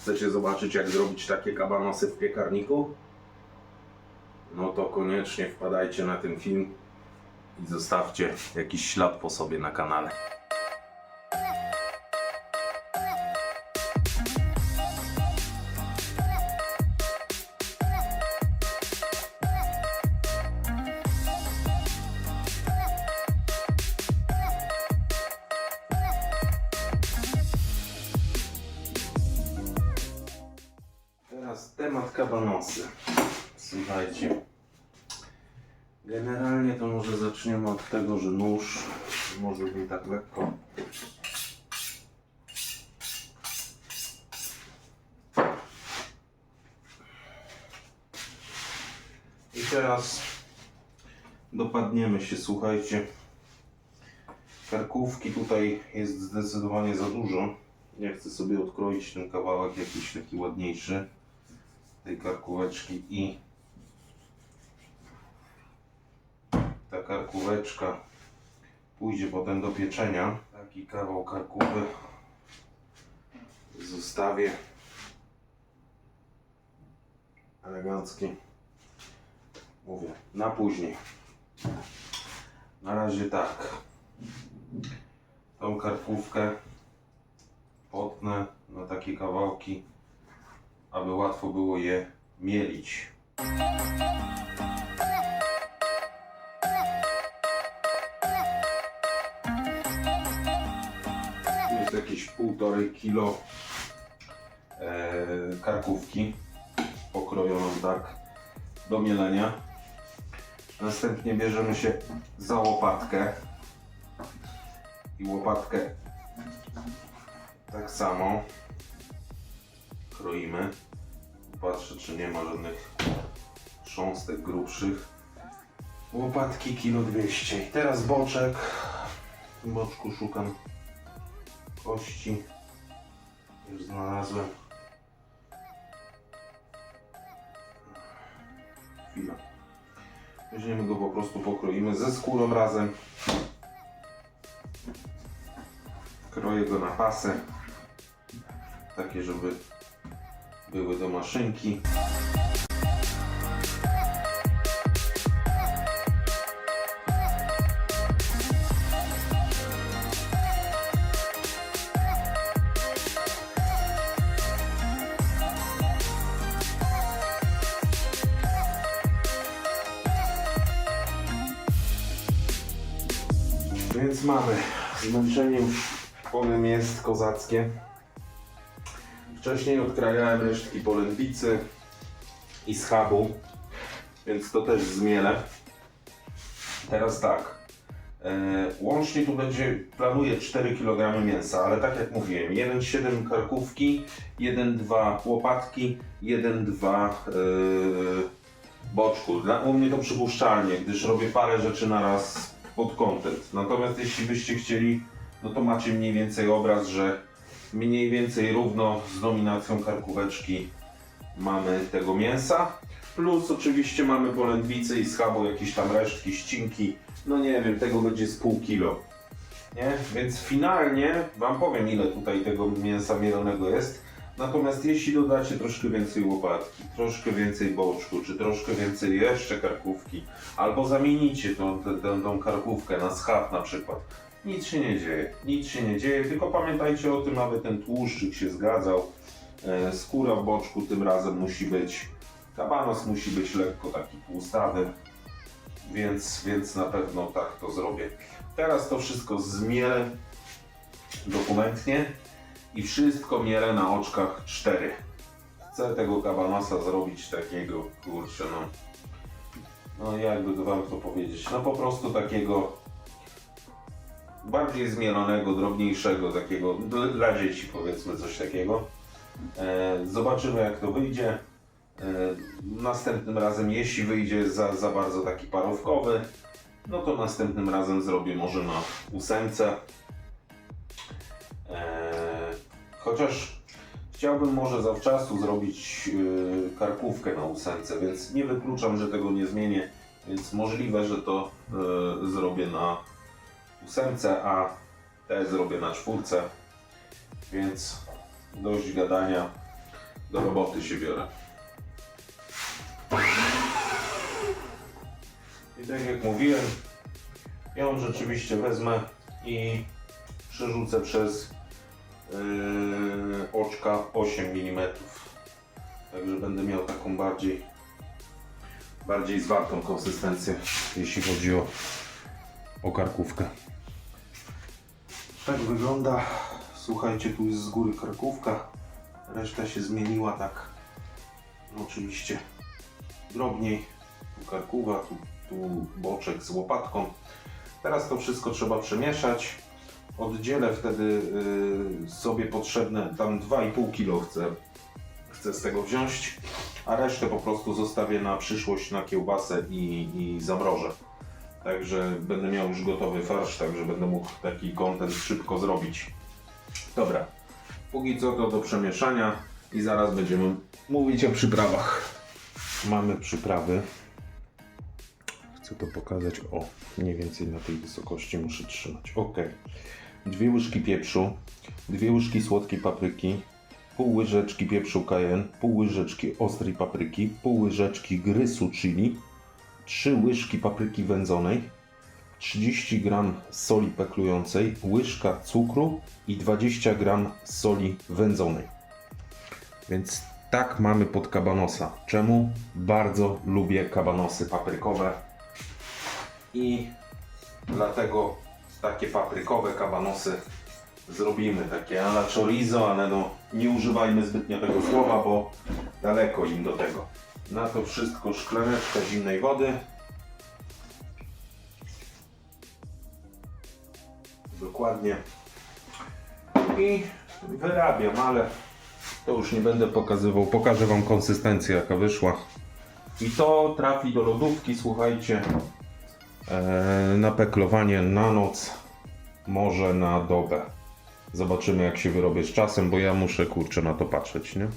Chcecie zobaczyć, jak zrobić takie kabanosy w piekarniku? No to koniecznie wpadajcie na ten film i zostawcie jakiś ślad po sobie na kanale. Teraz temat kabanosy. Słuchajcie, generalnie to może zaczniemy od tego, że nóż może być tak lekko. I teraz dopadniemy się, słuchajcie. Karkówki tutaj jest zdecydowanie za dużo. Ja chcę sobie odkroić ten kawałek jakiś taki ładniejszy tej karkóweczki i ta karkóweczka pójdzie potem do pieczenia. Taki kawał karkówy zostawię elegancki, mówię, na później. Na razie tak, tą karkówkę potnę na takie kawałki, aby łatwo było je mielić. Jest jakieś 1,5 kilo karkówki pokrojoną tak do mielenia. Następnie bierzemy się za łopatkę i łopatkę tak samo kroimy. Patrzę, czy nie ma żadnych chrząstek grubszych. Łopatki 1,2 kg. I teraz boczek. W tym boczku szukam kości. Już znalazłem. Chwila. Weźmiemy go, po prostu pokroimy ze skórą razem. Kroję go na pasy. Takie, żeby były do maszynki. Więc mamy zmęczenie, już powiem, jest kozackie. Wcześniej odkrajałem resztki polędwicy i schabu, więc to też zmielę. Teraz tak, łącznie tu planuję 4 kg mięsa, ale tak jak mówiłem, 1,7 karkówki, 1,2 łopatki, 1,2 boczku. U mnie to przypuszczalnie, gdyż robię parę rzeczy na raz pod content. Natomiast jeśli byście chcieli, no to macie mniej więcej obraz, że mniej więcej równo z dominacją karkóweczki mamy tego mięsa. Plus oczywiście mamy polędwicy i schabu, jakieś tam resztki, ścinki. No nie wiem, tego będzie z 0,5 kg. Nie? Więc finalnie wam powiem, ile tutaj tego mięsa mielonego jest. Natomiast jeśli dodacie troszkę więcej łopatki, troszkę więcej boczku, czy troszkę więcej jeszcze karkówki, albo zamienicie tą karkówkę na schab na przykład, nic się nie dzieje, nic się nie dzieje, tylko pamiętajcie o tym, aby ten tłuszczyk się zgadzał. Skóra w boczku tym razem musi być, kabanos musi być lekko taki tłustawy, więc na pewno tak to zrobię. Teraz to wszystko zmielę dokumentnie i wszystko mielę na oczkach 4. Chcę tego kabanosa zrobić takiego, kurczę, no jakby to wam to powiedzieć, no po prostu takiego bardziej zmielonego, drobniejszego, takiego dla dzieci, powiedzmy, coś takiego. Zobaczymy, jak to wyjdzie. Następnym razem, jeśli wyjdzie za bardzo taki parówkowy, no to następnym razem zrobię może na 8. Chociaż chciałbym może zawczasu zrobić karkówkę na 8, więc nie wykluczam, że tego nie zmienię, więc możliwe, że to zrobię na 8, a te zrobię na 4, więc dość gadania. do roboty się biorę. I tak jak mówiłem, ją rzeczywiście wezmę i przerzucę przez oczka 8 mm. Także będę miał taką bardziej zwartą konsystencję, jeśli chodzi o karkówkę. Tak wygląda. Słuchajcie, tu jest z góry karkówka. Reszta się zmieniła tak, no oczywiście drobniej. Tu karkówa, tu boczek z łopatką. Teraz to wszystko trzeba przemieszać. Oddzielę wtedy sobie potrzebne, tam 2,5 kg chcę z tego wziąć, a resztę po prostu zostawię na przyszłość na kiełbasę i zamrożę. Także będę miał już gotowy farsz, także będę mógł taki content szybko zrobić. Dobra, póki co to do przemieszania i zaraz będziemy mówić o przyprawach. Mamy przyprawy. Chcę to pokazać, o, mniej więcej na tej wysokości muszę trzymać. Ok. 2 łyżki pieprzu, 2 łyżki słodkiej papryki, pół łyżeczki pieprzu cayenne, pół łyżeczki ostrej papryki, pół łyżeczki grysu chili, 3 łyżki papryki wędzonej, 30 g soli peklującej, łyżka cukru i 20 g soli wędzonej. Więc tak mamy pod kabanosa. Czemu? Bardzo lubię kabanosy paprykowe i dlatego takie paprykowe kabanosy zrobimy, takie à la chorizo, ale no nie używajmy zbytnio tego słowa, bo daleko im do tego. Na to wszystko szklaneczka zimnej wody. Dokładnie. I wyrabiam, ale to już nie będę pokazywał. Pokażę Wam konsystencję, jaka wyszła. I to trafi do lodówki, słuchajcie, na peklowanie na noc, może na dobę. Zobaczymy, jak się wyrobię z czasem, bo ja muszę, kurczę, na to patrzeć, nie?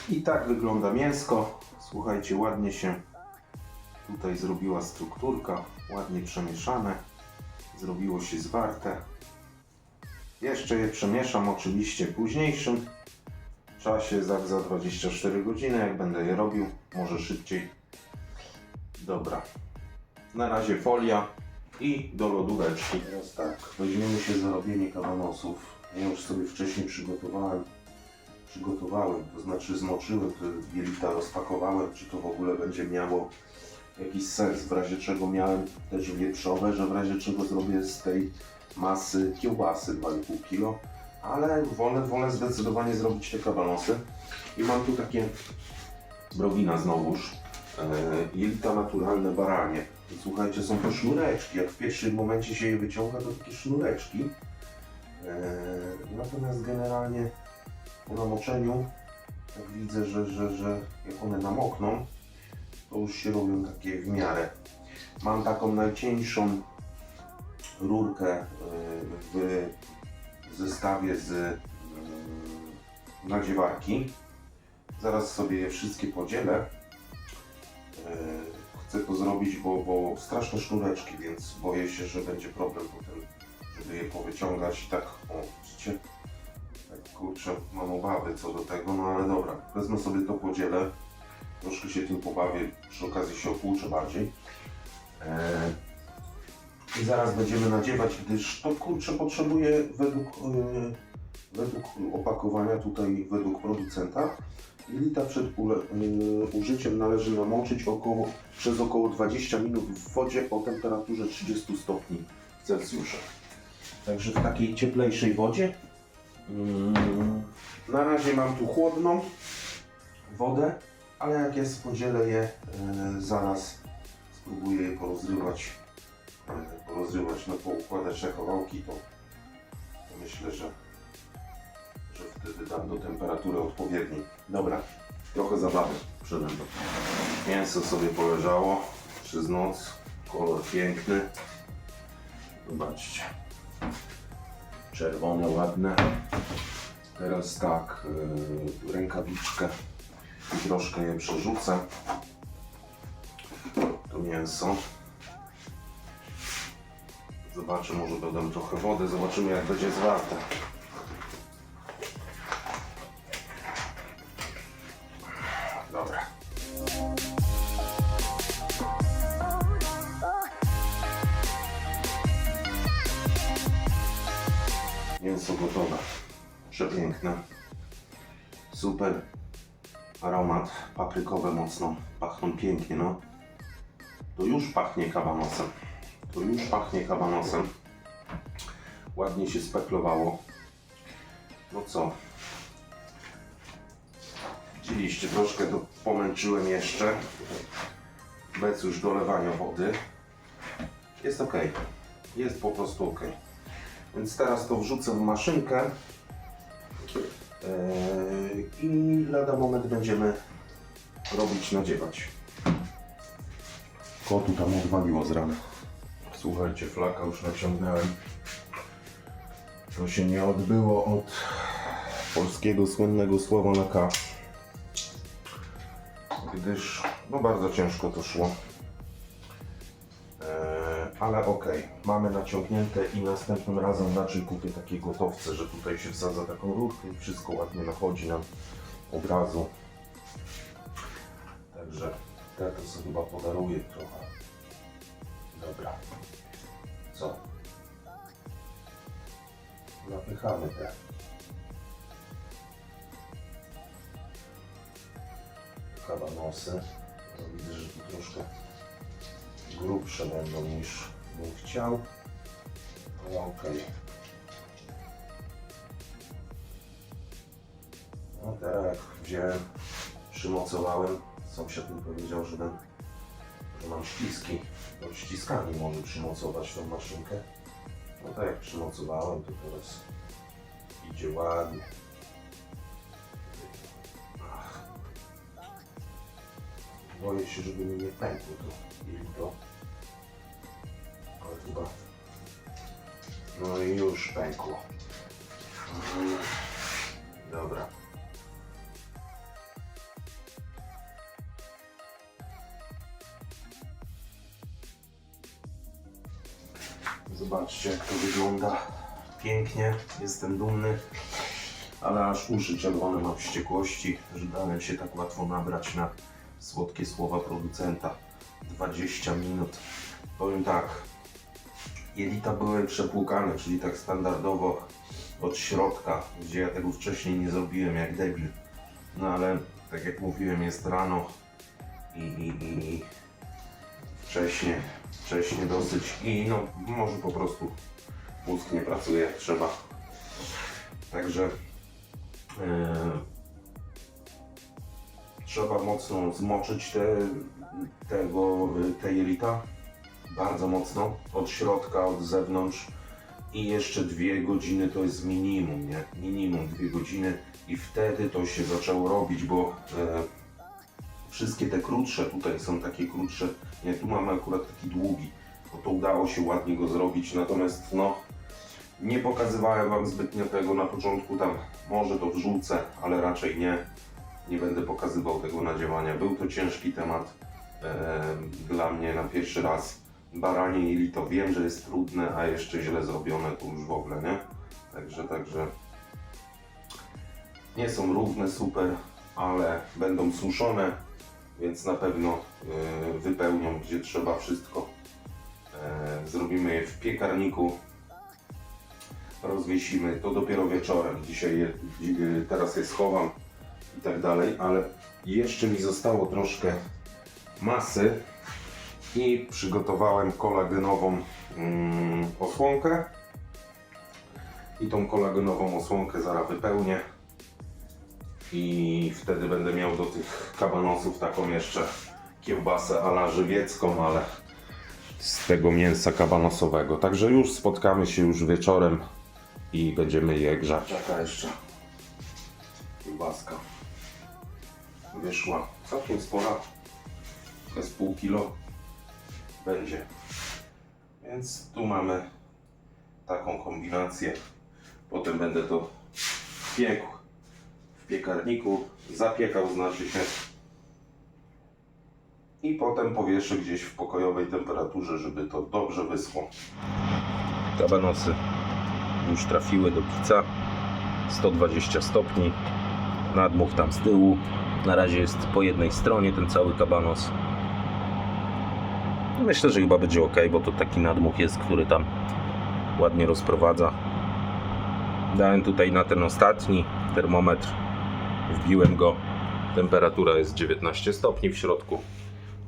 I tak wygląda mięsko. Słuchajcie, ładnie się tutaj zrobiła strukturka, ładnie przemieszane, zrobiło się zwarte. Jeszcze je przemieszam oczywiście w późniejszym czasie, za 24 godziny, jak będę je robił, może szybciej. Dobra, na razie folia i do lodóweczki. Teraz tak, weźmiemy się za robienie kabanosów. Ja już sobie wcześniej przygotowałem, to znaczy zmoczyłem te jelita, rozpakowałem, czy to w ogóle będzie miało jakiś sens, w razie czego miałem też wieprzowe, że w razie czego zrobię z tej masy kiełbasy 2,5 kg, ale wolę zdecydowanie zrobić te kabanosy. I mam tu takie browina znowuż, jelita naturalne baranie. I słuchajcie, są to sznureczki, jak w pierwszym momencie się je wyciąga, to takie sznureczki. Natomiast generalnie po namoczeniu, jak widzę, że jak one namokną, to już się robią takie w miarę. Mam taką najcieńszą rurkę w zestawie z nadziewarki. Zaraz sobie je wszystkie podzielę. Chcę to zrobić, bo straszne sznureczki, więc boję się, że będzie problem potem, żeby je powyciągać. I tak, o, widzicie? Tak, kurczę, mam obawy co do tego, no ale dobra. Wezmę sobie to, podzielę. Troszkę się tym pobawię, przy okazji się opłuczę bardziej. I zaraz będziemy nadziewać, gdyż to, kurczę, potrzebuje według opakowania, tutaj według producenta, jelita przed użyciem należy namoczyć przez około 20 minut w wodzie o temperaturze 30 stopni Celsjusza. Także w takiej cieplejszej wodzie. Na razie mam tu chłodną wodę, ale jak jest, podzielę je, zaraz spróbuję je porozrywać, no poukładać na kawałki, to myślę, że wtedy dam do temperatury odpowiedniej. Dobra, trochę zabawy przede mną. Mięso sobie poleżało przez noc, kolor piękny. Zobaczcie, czerwone, ładne. Teraz tak, rękawiczkę i troszkę je przerzucę. To mięso. Zobaczę, może dodam trochę wody, zobaczymy, jak będzie zwarte. mięso gotowe. Przepiękne. Super aromat paprykowy mocno. Pachną pięknie, no. To już pachnie kabanosem. To już pachnie kabanosem. Ładnie się speklowało. No co? Widzieliście, troszkę to pomęczyłem jeszcze. Bez już dolewania wody. Jest ok. Jest po prostu ok. Więc teraz to wrzucę w maszynkę. I lada moment będziemy robić, nadziewać. Kotu tam odwaliło z rana. Słuchajcie, flaka już naciągnąłem. To się nie odbyło od polskiego słynnego słowa na K. Gdyż no bardzo ciężko to szło. Ale ok, mamy naciągnięte i następnym razem raczej kupię takie gotowce, że tutaj się wsadza taką rurkę i wszystko ładnie nachodzi nam od razu. Także te to sobie chyba podaruję trochę. Dobra. Co? Napychamy te. Kabanosy. No, widzę, że tu troszkę grubsze będą niż bym chciał. Ale okej. No tak, wziąłem, przymocowałem. Sąsiad mi powiedział, że mam ściski. Do ściskami może przymocować tą maszynkę. No tak jak przymocowałem, to teraz idzie ładnie. Boję się, żeby mi nie pękło to. Ale chyba... No i już pękło. Dobra. Zobaczcie, jak to wygląda. Pięknie, jestem dumny. Ale aż uszy czerwone mam wściekłości, że dałem się tak łatwo nabrać na słodkie słowa producenta. 20 minut. Powiem tak, jelita były przepłukane, czyli tak standardowo od środka, gdzie ja tego wcześniej nie zrobiłem jak debil. No ale tak jak mówiłem, jest rano i wcześnie dosyć i no może po prostu mózg nie pracuje jak trzeba. Także trzeba mocno zmoczyć te jelita, bardzo mocno, od środka, od zewnątrz i jeszcze 2 godziny to jest minimum, nie? Minimum 2 godziny i wtedy to się zaczęło robić, bo wszystkie te krótsze, tutaj są takie krótsze, nie, tu mamy akurat taki długi, bo to udało się ładnie go zrobić, natomiast no nie pokazywałem Wam zbytnio tego na początku, tam może to wrzucę, ale raczej nie będę pokazywał tego nadziewania. Był to ciężki temat dla mnie na pierwszy raz. Baranie jelito wiem, że jest trudne, a jeszcze źle zrobione to już w ogóle, nie? Także nie są równe super, ale będą suszone, więc na pewno wypełnią gdzie trzeba wszystko. Zrobimy je w piekarniku. Rozwiesimy to dopiero wieczorem. Dzisiaj teraz je schowam i tak dalej, ale jeszcze mi zostało troszkę masy i przygotowałem kolagenową osłonkę i tą kolagenową osłonkę zaraz wypełnię i wtedy będę miał do tych kabanosów taką jeszcze kiełbasę a la żywiecką, ale z tego mięsa kabanosowego. Także już spotkamy się już wieczorem i będziemy je grzać. Taka jeszcze kiełbaska wyszła całkiem spora, bez pół kilo będzie, więc tu mamy taką kombinację. Potem będę to piekł w piekarniku, zapiekał znaczy się i potem powieszę gdzieś w pokojowej temperaturze, żeby to dobrze wyschło. Kabanosy już trafiły do pieca, 120 stopni, nadmuch tam z tyłu. Na razie jest po jednej stronie ten cały kabanos. Myślę, że chyba będzie ok, bo to taki nadmuch jest, który tam ładnie rozprowadza. Dałem tutaj na ten ostatni termometr, wbiłem go, temperatura jest 19 stopni w środku,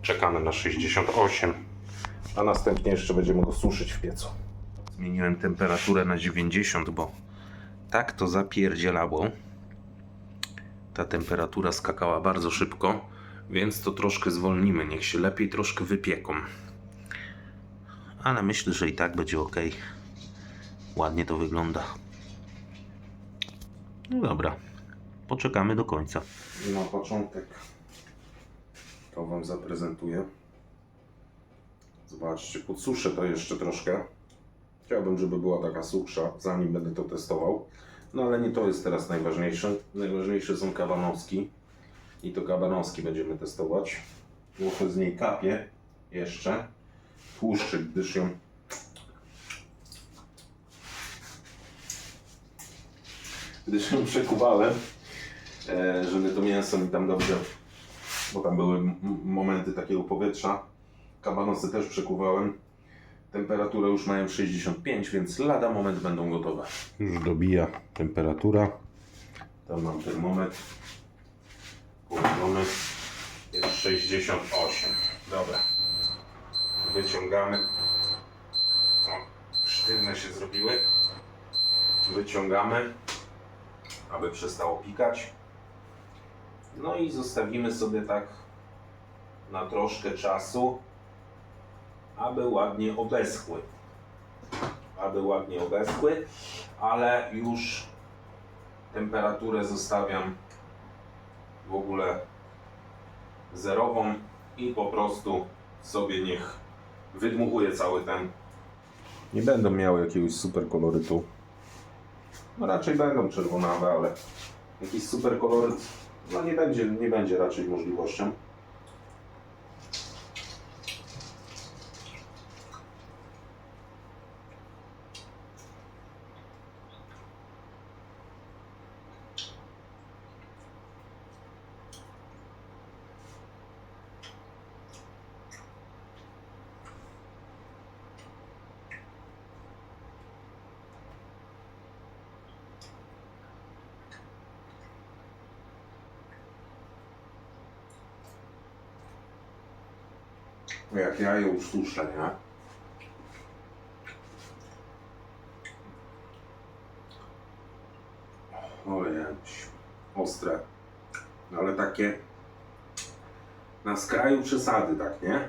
czekamy na 68, a następnie jeszcze będziemy go suszyć w piecu. Zmieniłem temperaturę na 90, bo tak to zapierdzielało. Ta temperatura skakała bardzo szybko, więc to troszkę zwolnimy, niech się lepiej troszkę wypieką. Ale myślę, że i tak będzie ok. Ładnie to wygląda. No dobra, poczekamy do końca. Na początek to Wam zaprezentuję. Zobaczcie, podsuszę to jeszcze troszkę. Chciałbym, żeby była taka suchsza, zanim będę to testował. No ale nie to jest teraz najważniejsze. Najważniejsze są kabanowski. I to kabanowski będziemy testować. Trochę z niej kapie jeszcze. Tłuszczyk, gdyż ją przekuwałem, żeby to mięso mi tam dobrze, bo tam były momenty takiego powietrza. Kabanosy też przekuwałem. Temperaturę już mają 65, więc lada moment będą gotowe. Już dobija temperatura. Tam mam termometr. Położony. Jest 68. Dobra. Wyciągamy. O, sztywne się zrobiły. Wyciągamy, aby przestało pikać. No i zostawimy sobie tak na troszkę czasu, aby ładnie obeschły. Ale już temperaturę zostawiam w ogóle zerową i po prostu sobie niech wydmuchuje cały ten. Nie będą miały jakiegoś super kolorytu. No raczej będą czerwonawe, ale jakiś super koloryt no nie będzie raczej możliwością. Jak ja ją suszę, nie? Ojej, ostre. Ale takie na skraju przesady, tak, nie?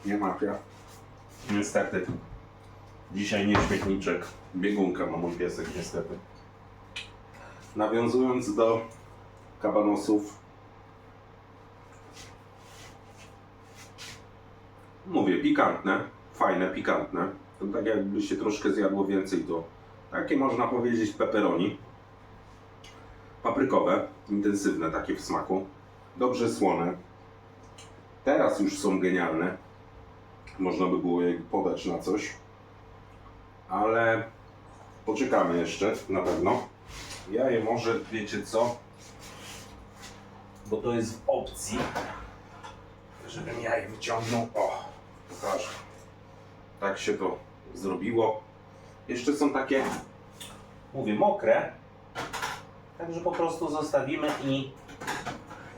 Nie mafia. Niestety. Dzisiaj nie śmietniczek. Biegunka ma mój piesek niestety. Nawiązując do kabanosów. Mówię, pikantne. Fajne, pikantne. To tak jakby się troszkę zjadło więcej, to takie można powiedzieć pepperoni. Paprykowe, intensywne takie w smaku. Dobrze słone. Teraz już są genialne. Można by było je podać na coś. Ale poczekamy jeszcze na pewno. Ja je może, wiecie co? Bo to jest w opcji. Żebym ja je wyciągnął. O, pokażę. Tak się to zrobiło. Jeszcze są takie, mówię, mokre. Także po prostu zostawimy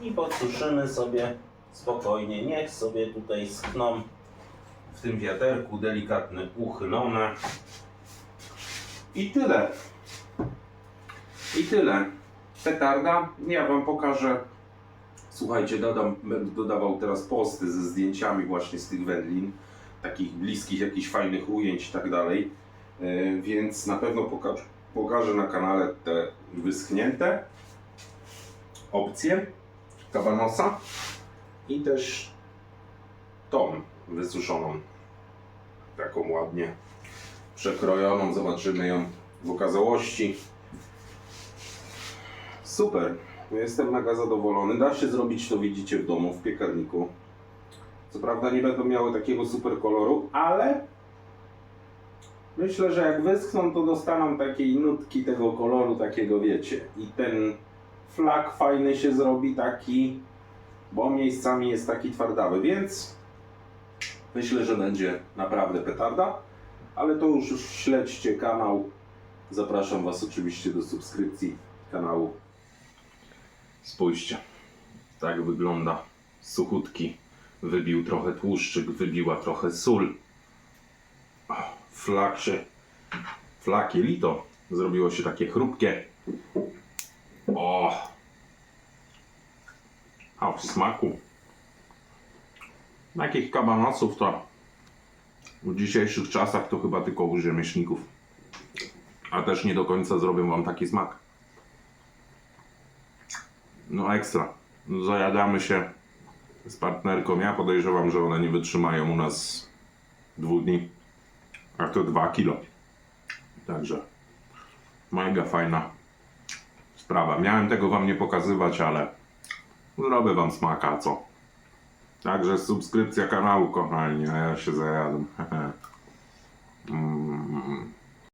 i podsuszymy sobie spokojnie. Niech sobie tutaj schną w tym wiaderku, delikatne, uchylone. I tyle. Petarda. Ja Wam pokażę. Słuchajcie, będę dodawał teraz posty ze zdjęciami właśnie z tych wędlin. Takich bliskich, jakichś fajnych ujęć i tak dalej. Więc na pewno pokażę na kanale te wyschnięte opcje kabanosa i też tą wysuszoną. Taką ładnie przekrojoną. Zobaczymy ją w okazałości. Super. Jestem mega zadowolony. Da się zrobić to, widzicie, w domu, w piekarniku. Co prawda nie będą miały takiego super koloru, ale myślę, że jak wyschną, to dostaną takiej nutki tego koloru, takiego, wiecie. I ten flak fajny się zrobi, taki bo miejscami jest taki twardawy, więc myślę, że będzie naprawdę petarda, ale to już śledźcie kanał. Zapraszam Was oczywiście do subskrypcji kanału. Spójrzcie, tak wygląda suchutki. Wybił trochę tłuszczyk, wybiła trochę sól. Flaki lito zrobiło się takie chrupkie. O! A w smaku. Takich kabanosów to w dzisiejszych czasach to chyba tylko u rzemieślników. A też nie do końca zrobią Wam taki smak. No ekstra. Zajadamy się z partnerką. Ja podejrzewam, że one nie wytrzymają u nas 2 dni. A to 2 kilo. Także mega fajna sprawa. Miałem tego Wam nie pokazywać, ale zrobię Wam smaka, co? Także subskrypcja kanału, kochani, a ja się zajadam.